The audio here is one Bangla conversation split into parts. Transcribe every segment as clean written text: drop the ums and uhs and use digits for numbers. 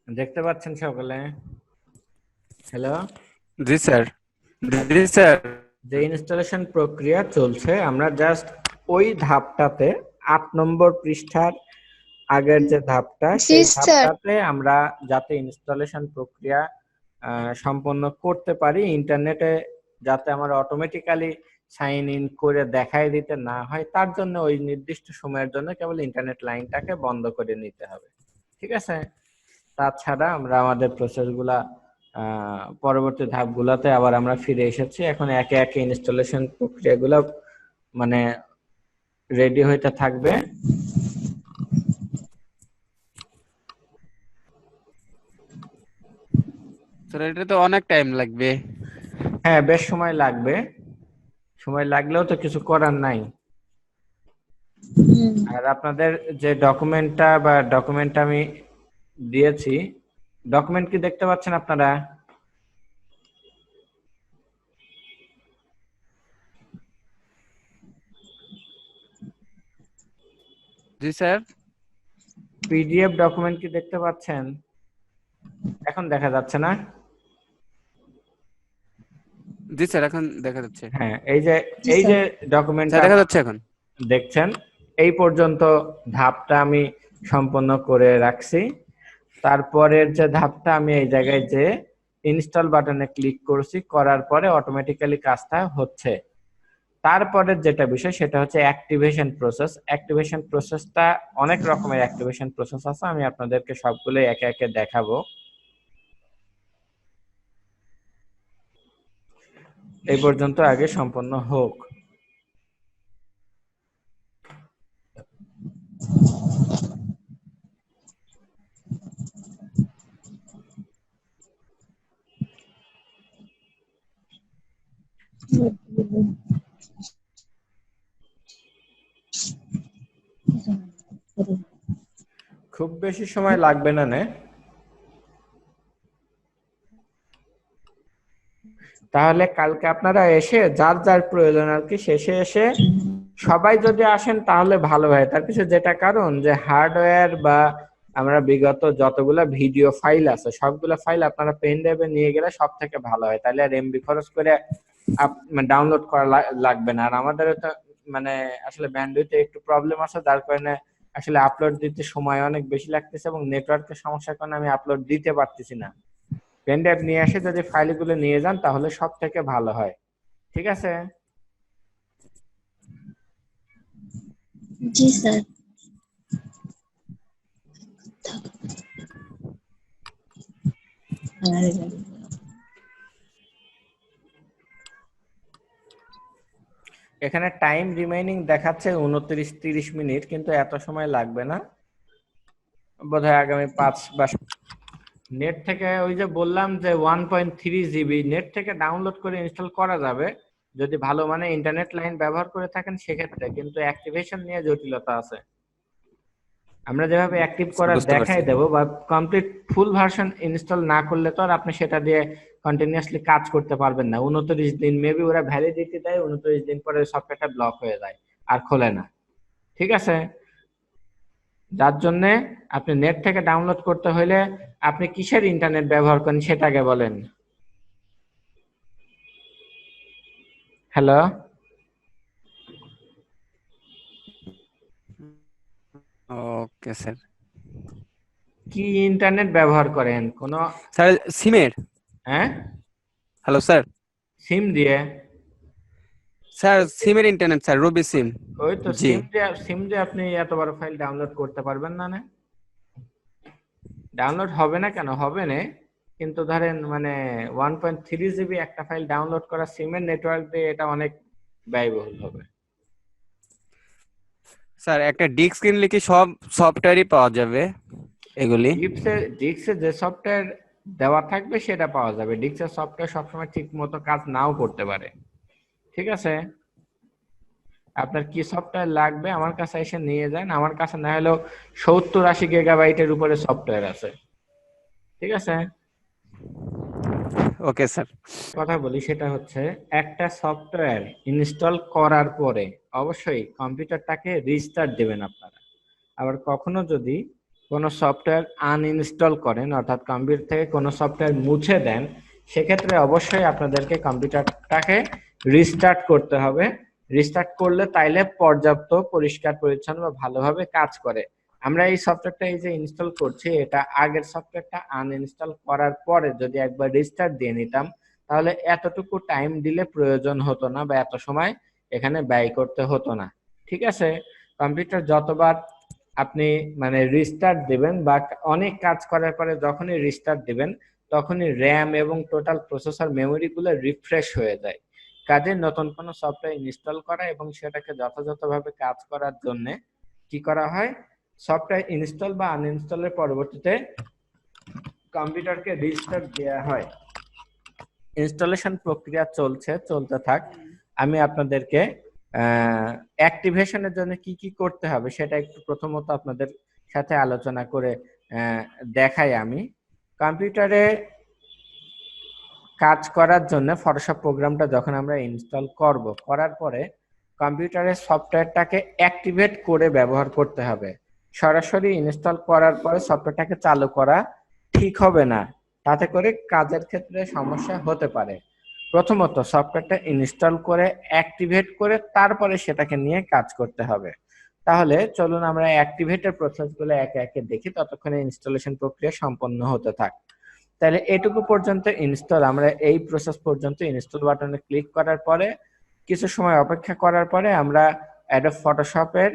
দেখতে পাচ্ছেন সকলে? হ্যালো। জি স্যার। জি স্যার। যে ইনস্টলেশন প্রক্রিয়া চলছে, আমরা জাস্ট ওই ধাপটাতে ৮ নম্বর পৃষ্ঠার আগের যে ধাপটা, সেই ধাপটাতে আমরা যাতে ইনস্টলেশন প্রক্রিয়া সম্পন্ন করতে পারি, ইন্টারনেটে যাতে আমরা অটোমেটিক্যালি সাইন ইন করে দেখাই দিতে না হয়, তার জন্য ওই নির্দিষ্ট সময়ের জন্য কেবল ইন্টারনেট লাইনটাকে বন্ধ করে নিতে হবে। ঠিক আছে? তাছাড়া আমরা আমাদের প্রসেসগুলা পরবর্তী ধাপগুলোতে আবার আমরা ফিরে এসেছি। এখন একে একে ইনস্টলেশন প্রক্রিয়াগুলো মানে রেডি হইতে থাকবে। স্যার এটা তো অনেক টাইম লাগবে। হ্যাঁ, বেশ সময় লাগবে। সময় লাগলেও তো কিছু করার নাই। আর আপনাদের যে ডকুমেন্টটা আমি দিয়েছি, ডকুমেন্ট কি দেখতে পাচ্ছেন আপনারা? জি স্যার। পিডিএফ ডকুমেন্ট কি দেখতে পাচ্ছেন? এখন দেখা যাচ্ছে না? জি স্যার, এখন দেখা যাচ্ছে। হ্যাঁ, এই যে ডকুমেন্টটা স্যার দেখা যাচ্ছে এখন। দেখছেন, এই পর্যন্ত ধাপটা আমি সম্পন্ন করে রাখছি। তারপরের যে ধাপটা, আমি এই জায়গায় যে ইনস্টল বাটনে ক্লিক করছি, করার পরে অটোমেটিক্যালি কাজটা হচ্ছে। তারপরের যেটা বিষয় সেটা হচ্ছে অ্যাক্টিভেশন প্রসেস। অ্যাক্টিভেশন প্রসেসটা অনেক রকমের অ্যাক্টিভেশন প্রসেস আছে, আমি আপনাদেরকে সবগুলো একে একে দেখাবো। এই পর্যন্ত আগে সম্পন্ন হোক। খুব বেশি সময় লাগবে না নে। তাহলে কালকে আপনারা এসে যার যার প্রয়োজন আর কি, শেষে এসে সবাই যদি আসেন তাহলে ভালো হয়। তার পিছনে যেটা কারণ, যে হার্ডওয়্যার বা আমরা বিগত যতগুলা ভিডিও ফাইল আছে সবগুলা ফাইল আপনারা পেন ড্রাইভে নিয়ে গেলে সব থেকে ভালো হয়। তাহলে আর এমবি খরচ করে ডাউনলোড করা লাগবে না। আর আমাদের তো মানে আসলে ব্যান্ডউইথে একটু প্রবলেম আছে, যার কারণে আসলে আপলোড দিতে সময় অনেক বেশি লাগতেছে এবং নেটওয়ার্কের সমস্যার কারণে আমি আপলোড দিতে পারতেছি না। পেন ড্রাইভ নিয়ে এসে যদি ফাইলগুলো নিয়ে যান তাহলে সব থেকে ভালো হয়। ঠিক আছে? জি স্যার। এখানে টাইম রিমেইনিং দেখাচ্ছে 29-30 মিনিট, কিন্তু এত সময় লাগবে না, বোধহয় আগামী 5 বা নেট থেকে, ওই যে বললাম যে 1.3 জিবি নেট থেকে ডাউনলোড করে ইনস্টল করা যাবে যদি ভালো মানে ইন্টারনেট লাইন ব্যবহার করে থাকেন সেক্ষেত্রে, কিন্তু অ্যাক্টিভেশন নিয়ে জটিলতা আছে। আমরা যেভাবে অ্যাক্টিভ করা বুঝতে দেখাই পারছি। দেবো, বা কমপ্লিট ফুল ভার্সন ইনস্টল না করলে তো আর আপনি সেটা দিয়ে কন্টিনিউয়াসলি কাজ করতে পারবেন না। 29 দিন মেবি ওরা ভ্যালিডিটি দেয়, 29 দিন পরে সফটওয়্যারটা ব্লক হয়ে যায় আর খোলে না। ঠিক আছে? যার জন্য আপনি নেট থেকে ডাউনলোড করতে হলে আপনি কিসের ইন্টারনেট ব্যবহার করেন সেটা আগে বলেন। হ্যালো? Okay sir. কি ইন্টারনেট ব্যবহার করেন? কোন? স্যার সিমের। হ্যাঁ, হ্যালো স্যার। সিম দিয়ে? স্যার সিমের ইন্টারনেট স্যার, রবি সিম। ওই তো জি সিম দিয়ে আপনি এত বড় ফাইল ডাউনলোড করতে পারবেন না? না, ডাউনলোড হবে না কেন? হবে না, কিন্তু ধরেন মানে 1.3 জিবি একটা ফাইল ডাউনলোড করা সিমের নেটওয়ার্ক দিয়ে এটা অনেক ব্যয়বহুল হবে। স্যার, একটা ডিস্ক কিনলে কি সব সফটওয়্যারই পাওয়া যাবে এগুলি? ডিক্সে যে সফটওয়্যার দেওয়া থাকবে সেটা পাওয়া যাবে। ডিক্সের সফটওয়্যার সবসময় ঠিক মতো কাজ নাও করতে পারে। ঠিক আছে? আপনার কি সফটওয়্যার লাগবে আমার কাছে এসে নিয়ে যান। আমার কাছে না হলেও 70-80 গিগাবাইটের উপরে সফটওয়্যার আছে। ঠিক আছে? Okay sir. কথা বলি, সেটা হচ্ছে একটা সফটওয়্যার ইনস্টল করার পরে অবশ্যই কম্পিউটারটাকে রিস্টার্ট দেবেন আপনারা। আবার কখনো যদি কোনো সফটওয়্যার আনইনস্টল করেন, অর্থাৎ কম্পিউটার থেকে কোনো সফটওয়্যার মুছে দেন, সেক্ষেত্রে অবশ্যই আপনাদেরকে কম্পিউটারটাকে রিস্টার্ট করতে হবে। রিস্টার্ট করলে তাইলে পর্যাপ্ত পরিষ্কার পরিচ্ছন্ন বা ভালোভাবে কাজ করে। আমরা এই সফটওয়্যারটা এই যে ইনস্টল করছি, এটা আগের সফটওয়্যারটা আনইনস্টল করার পরে যদি একবার রিস্টার্ট দিয়ে নিতাম, তাহলে এতটুকু টাইম দিলে প্রয়োজন হতো না বা এত সময় এখানে ব্যয় করতে হতো না। ঠিক আছে, কম্পিউটার যতবার আপনি মানে রিস্টার্ট দিবেন বা অনেক কাজ করার পরে যখনই রিস্টার্ট দিবেন, তখনই র্যাম এবং টোটাল প্রসেসর মেমোরি গুলো রিফ্রেশ হয়ে যায়। কাজে নতুন কোনো সফটওয়্যার ইনস্টল করা এবং সেটাকে যথাযথভাবে কাজ করার জন্য কি করা হয়, সফটওয়্যার ইনস্টল বা আনইনস্টলের পরবর্তীতে কম্পিউটারকে রিস্টার্ট দেওয়া হয়। ইনস্টলেশন প্রক্রিয়া চলতে থাক। আমি আপনাদেরকে অ্যাক্টিভেশনের জন্য কি কি করতে হবে সেটা একটু প্রথমত আপনাদের সাথে আলোচনা করে দেখাই। আমি কম্পিউটারে কাজ করার জন্য ফটোশপ প্রোগ্রামটা যখন আমরা ইনস্টল করার পরে কম্পিউটারের সফটওয়্যারটাকে অ্যাক্টিভেট করে ব্যবহার করতে হবে। সরাসরি ইনস্টল করার পরে সফটওয়্যারটাকে চালু করা ঠিক হবে না, তাতে করে কাজের ক্ষেত্রে সমস্যা হতে পারে। প্রথমত সফটওয়্যারটা ইনস্টল করে অ্যাক্টিভেট করে তারপরে সেটাকে নিয়ে কাজ করতে হবে। তাহলে চলুন আমরা অ্যাক্টিভেটের প্রসেসগুলো একে একে দেখি, ততক্ষণে ইনস্টলেশন প্রক্রিয়া সম্পন্ন হতে থাক। তাহলে এটুকু পর্যন্ত ইনস্টল, আমরা এই প্রসেস পর্যন্ত ইনস্টল বাটনে ক্লিক করার পরে কিছু সময় অপেক্ষা করার পরে আমরা অ্যাডোব ফটোশপের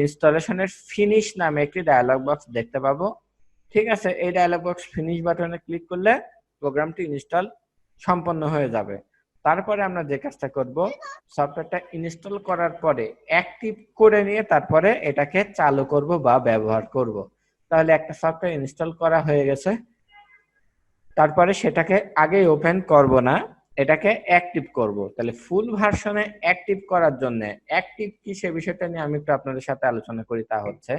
ইনস্টলেশনের ফিনিশ নামে একটি ডায়ালগ বক্স দেখতে পাবো। ঠিক আছে, এই ডায়ালগ বক্স ফিনিশ বাটনে ক্লিক করলে প্রোগ্রামটি ইনস্টল সম্পন্ন হয়ে যাবে। তারপরে আমরা যে কাজটা করব, সফটওয়্যারটা ইনস্টল করার পরে অ্যাক্টিভ করে নিয়ে তারপরে এটাকে চালু করব বা ব্যবহার করব। তাহলে একটা সফটওয়্যার ইনস্টল করা হয়ে গেছে, তারপরে সেটাকে আগেই ওপেন করব না, এটাকে অ্যাক্টিভ করব। তাহলে ফুল ভার্সনে অ্যাক্টিভ করার জন্য অ্যাক্টিভ কি সে বিষয়টা নিয়ে আমি একটু আপনাদের সাথে আলোচনা করি। তা হচ্ছে,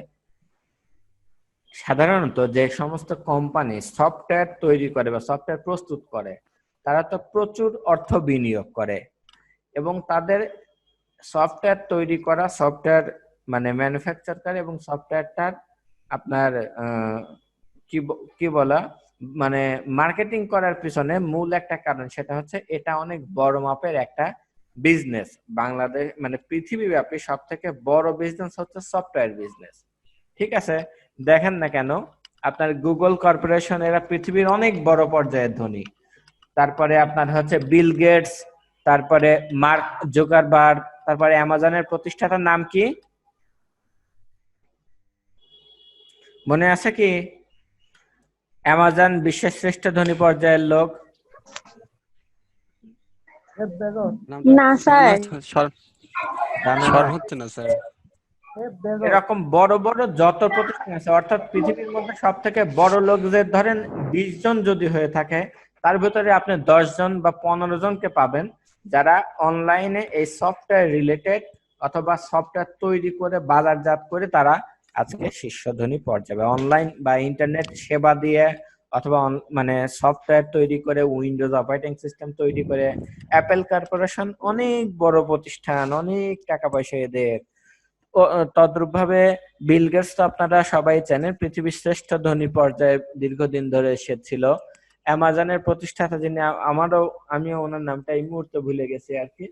সাধারণত যে সমস্ত কোম্পানি সফটওয়্যার তৈরি করে বা সফটওয়্যার প্রস্তুত করে, তারা তো প্রচুর অর্থ বিনিয়োগ করে এবং তাদের সফটওয়্যার তৈরি করা, সফটওয়্যার মানে ম্যানুফ্যাকচার করে এবং সফটওয়্যারটার আপনার কি বলা মানে মার্কেটিং করার পিছনে মূল একটা কারণ, সেটা হচ্ছে এটা অনেক বড় মাপের একটা বিজনেস। বাংলাদেশ মানে পৃথিবীব্যাপী সব থেকে বড় বিজনেস হচ্ছে সফটওয়্যার বিজনেস। ঠিক আছে, দেখেন না কেন আপনার গুগল কর্পোরেশন, এরা পৃথিবীর অনেক বড় পর্যায়ের ধনী। তারপরে আপনার হচ্ছে বিল গেটস, তারপরে মার্ক জুকারবার্গ, তারপরে অ্যামাজনের প্রতিষ্ঠাতার নাম কি মনে আছে কি? অ্যামাজন বিশ্বের শ্রেষ্ঠ ধনী পর্যায়ের লোক। না স্যার, হচ্ছে না স্যার। এরকম বড় বড় যত প্রতিষ্ঠান আছে, অর্থাৎ পৃথিবীর মধ্যে সব থেকে বড় লোকদের ধরেন 20 জন যদি হয়ে থাকে, তার ভিতরে আপনি 10 জন বা 15 জনকে পাবেন যারা অনলাইনে এই সফটওয়্যার রিলেটেড অথবা সফটওয়্যার তৈরি করে বাজারজাত করে তারা আজকে শীর্ষ ধনী পর্যায়ে অনলাইন বা ইন্টারনেট সেবা দিয়ে অথবা মানে সফটওয়্যার তৈরি করে, উইন্ডোজ অপারেটিং সিস্টেম তৈরি করে। অ্যাপেল কর্পোরেশন অনেক বড় প্রতিষ্ঠান, অনেক টাকা পয়সা এদের। তদ্রূপভাবে বিল গেটস তো আপনারা সবাই জানেন, পৃথিবীর শ্রেষ্ঠ ধনী পর্যায়ে দীর্ঘদিন ধরে এসেছিল। অ্যামাজনের প্রতিষ্ঠাতা যিনি, আমিও ওনার নামটা এই মুহূর্তে ভুলে গেছি আর কি,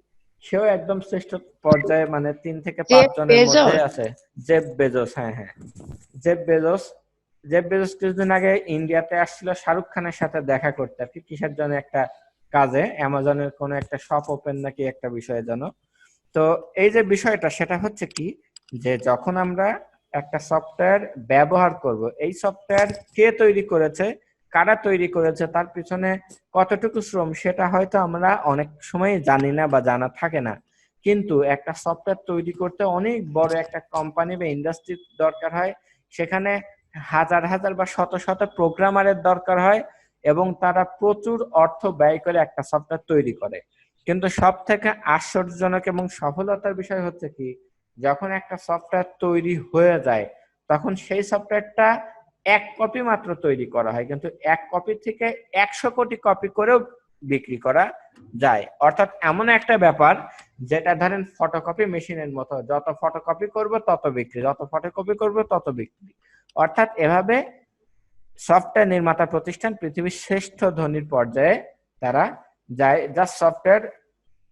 সেও একদম শ্রেষ্ঠ পর্যায়ে মানে 3 থেকে 5 জনের মধ্যে আছে। জেফ বেজোস, হ্যাঁ হ্যাঁ, জেফ বেজোস। জেফ বেজোস কিছুদিন আগে ইন্ডিয়াতে আসছিল শাহরুখ খানের সাথে দেখা করতে আর কি, কিসের জন্য একটা কাজে, অ্যামাজনের কোনো একটা শপ ওপেন নাকি একটা বিষয়ে জানো। তো এই যে বিষয়টা, সেটা হচ্ছে কি, যে যখন আমরা একটা সফটওয়্যার ব্যবহার করব, এই সফটওয়্যার কে তৈরি করেছে, কারা তৈরি করেছে, তার পিছনে কতটুকু শ্রম, সেটা হয়তো আমরা অনেক সময় জানি না বা জানা থাকে না। কিন্তু একটা সফটওয়্যার তৈরি করতে অনেক বড় একটা কোম্পানি বা ইন্ডাস্ট্রি দরকার হয়, সেখানে হাজার হাজার বা শত শত প্রোগ্রামারের দরকার হয় এবং তারা প্রচুর অর্থ ব্যয় করে একটা সফটওয়্যার তৈরি করে। কিন্তু সব থেকে আশ্চর্যজনক এবং সফলতার বিষয় হচ্ছে কি, যখন একটা সফটওয়্যার তৈরি হয়ে যায় তখন সেই সফটওয়্যারটা 1 কপি মাত্র তৈরি করা হয়, কিন্তু 1 কপি থেকে 100 কোটি কপি করেও বিক্রি করা যায়। অর্থাৎ এমন একটা ব্যাপার যেটা ধরেন ফটোকপি মেশিনের মতো, যত ফটোকপি করব তত বিক্রি, যত ফটোকপি করব তত বিক্রি। অর্থাৎ এভাবে সফটওয়্যার নির্মাতা প্রতিষ্ঠান পৃথিবীর শ্রেষ্ঠ ধনীর পর্যায়ে তারা যায়, যা সফটওয়্যার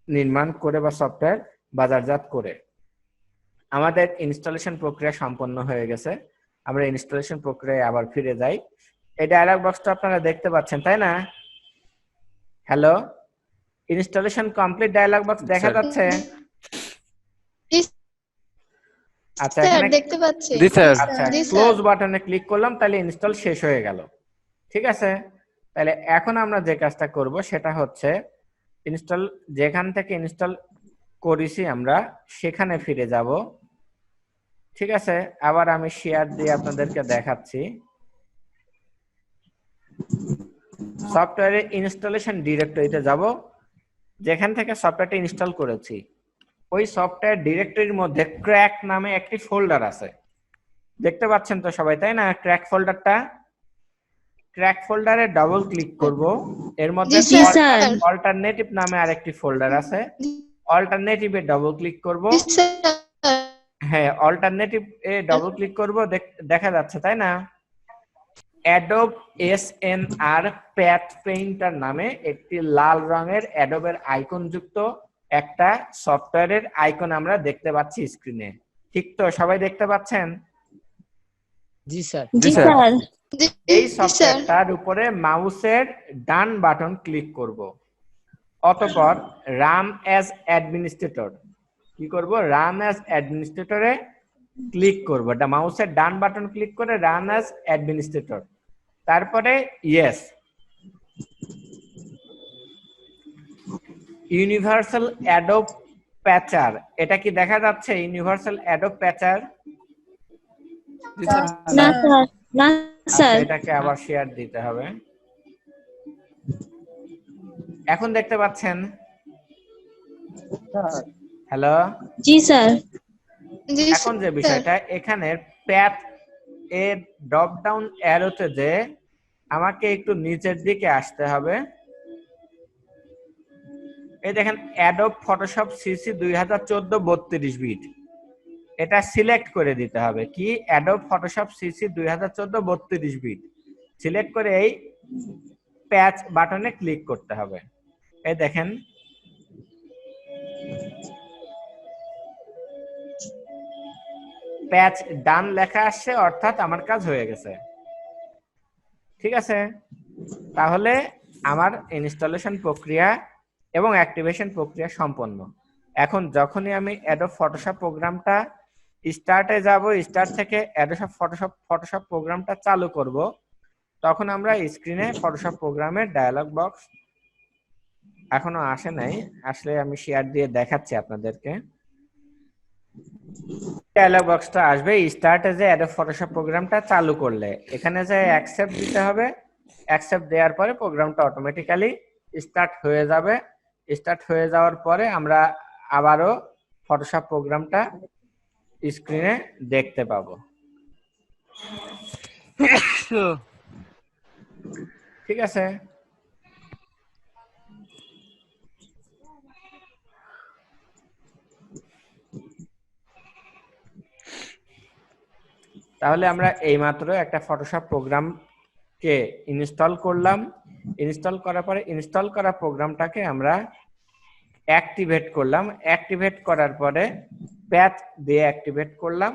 নির্মাণ করে বা সফটওয়্যার বাজারজাত করে। আমাদের ইনস্টলেশন প্রক্রিয়া সম্পন্ন হয়ে গেছে, আমরা ইনস্টলেশন প্রক্রিয়ায় আবার ফিরে যাই। এই ডায়ালগ বক্সটা আপনারা দেখতে পাচ্ছেন তাই না? Hello, installation complete dialog box দেখা যাচ্ছে? আচ্ছা, এখানে দেখতে পাচ্ছি। জি স্যার। আচ্ছা, ক্লোজ বাটনে ক্লিক করলাম, তাহলে ইনস্টল শেষ হয়ে গেল। ঠিক আছে, তাহলে এখন আমরা যে কাজটা করব সেটা হচ্ছে ইনস্টল, যেখান থেকে ইনস্টল করেছি আমরা সেখানে ফিরে যাব। ঠিক আছে, আবার আমি শেয়ার দিয়ে আপনাদেরকে দেখাচ্ছি। সফটওয়্যারের ইনস্টলেশন ডিরেক্টরিতে যাব, যেখান থেকে সফটওয়্যারটা ইনস্টল করেছি। ওই সফটওয়্যার ডিরেক্টরির মধ্যে ক্র্যাক নামে একটি ফোল্ডার আছে, দেখতে পাচ্ছেন তো সবাই তাই না? ক্র্যাক ফোল্ডারটা, ক্র্যাক ফোল্ডারে ডাবল ক্লিক করব। এর মধ্যে অল্টারনেটিভ নামে আরেকটি ফোল্ডার আছে, অল্টারনেটিভে ডাবল ক্লিক করব। হ্যাঁ, অল্টারনেটিভ এ ডাবল ক্লিক করব, দেখা যাচ্ছে তাই না? অ্যাডোব এসএনআর প্যাথ পেইন্টার নামে একটি লাল রঙের অ্যাডোবের আইকন যুক্ত একটা সফটওয়্যারের আইকন আমরা দেখতে পাচ্ছি স্ক্রিনে। ঠিক তো, সবাই দেখতে পাচ্ছেন? জি স্যার। জি স্যার। এই সফটওয়্যারটার উপরে মাউসের ডান বাটন ক্লিক করব, অতঃপর রান অ্যাজ অ্যাডমিনিস্ট্রেটর কি করব, রান অ্যাজ অ্যাডমিনিস্ট্রেটরে ক্লিক করব। এটা মাউসের ডান বাটন ক্লিক করে রান অ্যাজ অ্যাডমিনিস্ট্রেটর, তারপরে ইয়েস। ইউনিভার্সাল অ্যাডোব প্যাচার, এটা কি দেখা যাচ্ছে? Universal adobe patcher? না স্যার, না স্যার। এটাকে আবার শেয়ার দিতে হবে। এখন দেখতে পাচ্ছেন? হ্যালো, জি স্যার। এখন যে বিষয়টা, এখানে প্যাথ এর ড্রপ ডাউন অ্যারোতে যে আমাকে একটু নিচের দিকে আসতে হবে। এই দেখেন অ্যাডোব ফটোশপ সিসি 2014 32 বিট, এটা সিলেক্ট করে দিতে হবে। কি? Adobe Photoshop CC 2014 32 bit select করে এই প্যাচ বাটনে ক্লিক করতে হবে। এই দেখেন প্যাচ ডান লেখা আসছে, অর্থাৎ আমার কাজ হয়ে গেছে। ঠিক আছে, তাহলে আমার ইনস্টলেশন প্রক্রিয়া এবং অ্যাক্টিভেশন প্রক্রিয়া সম্পন্ন। এখন যখনই আমি অ্যাডোব ফটোশপ প্রোগ্রামটা স্টার্টে যাব, স্টার্ট থেকে অ্যাডোব ফটোশপ প্রোগ্রামটা চালু করব, তখন আমরা স্ক্রিনে ফটোশপ প্রোগ্রামের ডায়ালগ বক্স এখনো আসে নাই, আসলে আমি শেয়ার দিয়ে দেখাচ্ছি আপনাদেরকে। ডায়ালগ বক্সটা আসবে স্টার্টে যে অ্যাডোব ফটোশপ প্রোগ্রামটা চালু করলে, এখানে যে অ্যাকসেপ্ট দিতে হবে। অ্যাকসেপ্ট দেওয়ার পরে প্রোগ্রামটা অটোমেটিক্যালি স্টার্ট হয়ে যাবে। স্টার্ট হয়ে যাওয়ার পরে আমরা আবারও ফটোশপ প্রোগ্রামটা স্ক্রিনে দেখতে পাবো। ঠিক আছে, তাহলে আমরা এইমাত্র একটা ফটোশপ প্রোগ্রামকে ইনস্টল করলাম। ইনস্টল করার পরে ইনস্টল করা প্রোগ্রামটাকে আমরা অ্যাক্টিভেট করলাম। অ্যাক্টিভেট করার পরে প্যাথ দিয়ে অ্যাক্টিভেট করলাম।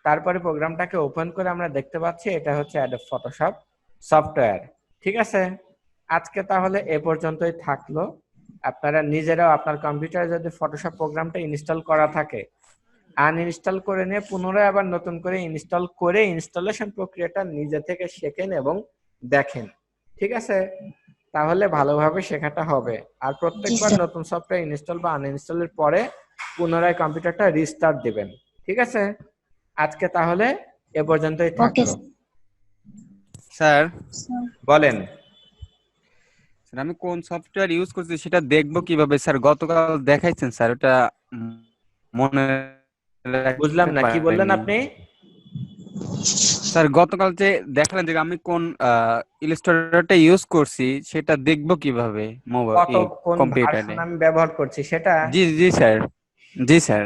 তারপরে প্রোগ্রামটাকে ওপেন করে আমরা দেখতে পাচ্ছি এটা হচ্ছে অ্যাডোব ফটোশপ সফটওয়্যার। ঠিক আছে, আজকে তাহলে এ পর্যন্তই থাকলো। আপনারা নিজেরাও আপনার কম্পিউটারে যদি ফটোশপ প্রোগ্রামটা ইনস্টল করা থাকে, আনইনস্টল করে নিয়ে পুনরায় আবার নতুন করে ইনস্টল করে ইনস্টলেশন প্রক্রিয়াটা নিজে থেকে শেখেন এবং দেখেন। ঠিক আছে, তাহলে ভালোভাবে শেখাটা হবে। আর প্রত্যেকবার নতুন সফটওয়্যার ইনস্টল বা আনইনস্টলের পরে পুনরায় কম্পিউটারটা রিস্টার্ট দিবেন। ঠিক আছে, আজকে তাহলে এ পর্যন্তই থাকলো। স্যার বলেন। স্যার আমি কোন সফটওয়্যার ইউজ করছি সেটা দেখবো কিভাবে? স্যার গতকাল দেখাইছেন স্যার, ওটা মনে বুঝলাম না, কি বললেন আপনি? স্যার গতকাল যে দেখালেন যে আমি কোন ইলাস্ট্রেটরটা ইউজ করছি সেটা দেখবো কিভাবে মোবাইল কোন কম্পিউটারে? ভার্সন আমি ব্যবহার করছি সেটা? জি জি স্যার। জি স্যার।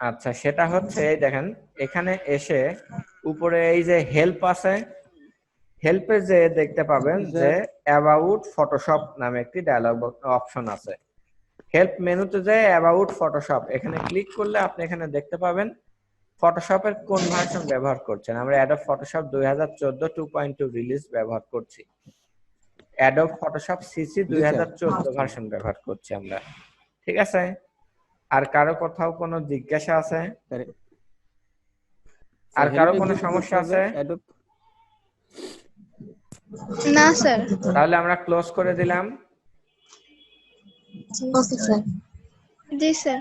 আচ্ছা, সেটা হচ্ছে এই দেখেন এখানে এসে উপরে এই যে হেল্প আছে, হেল্পে যে দেখতে পাবেন যে অ্যাবাউট ফটোশপ নামে একটি ডায়লগ অপশন আছে। হেল্প মেনুতে যে অ্যাবাউট ফটোশপ এখানে ক্লিক করলে আপনি এখানে দেখতে পাবেন ফটোশপের কোন ভার্সন ব্যবহার করছেন। আমরা অ্যাডোব ফটোশপ 2014 2.2 রিলিজ ব্যবহার করছি। অ্যাডোব ফটোশপ সিসি 2014 ভার্সন ব্যবহার করছি আমরা। ঠিক আছে? আর কারো কোথাও কোনো জিজ্ঞাসা আছে? আর কারো কোনো সমস্যা আছে? না স্যার। তাহলে আমরা ক্লোজ করে দিলাম। Okay sir. জি স্যার।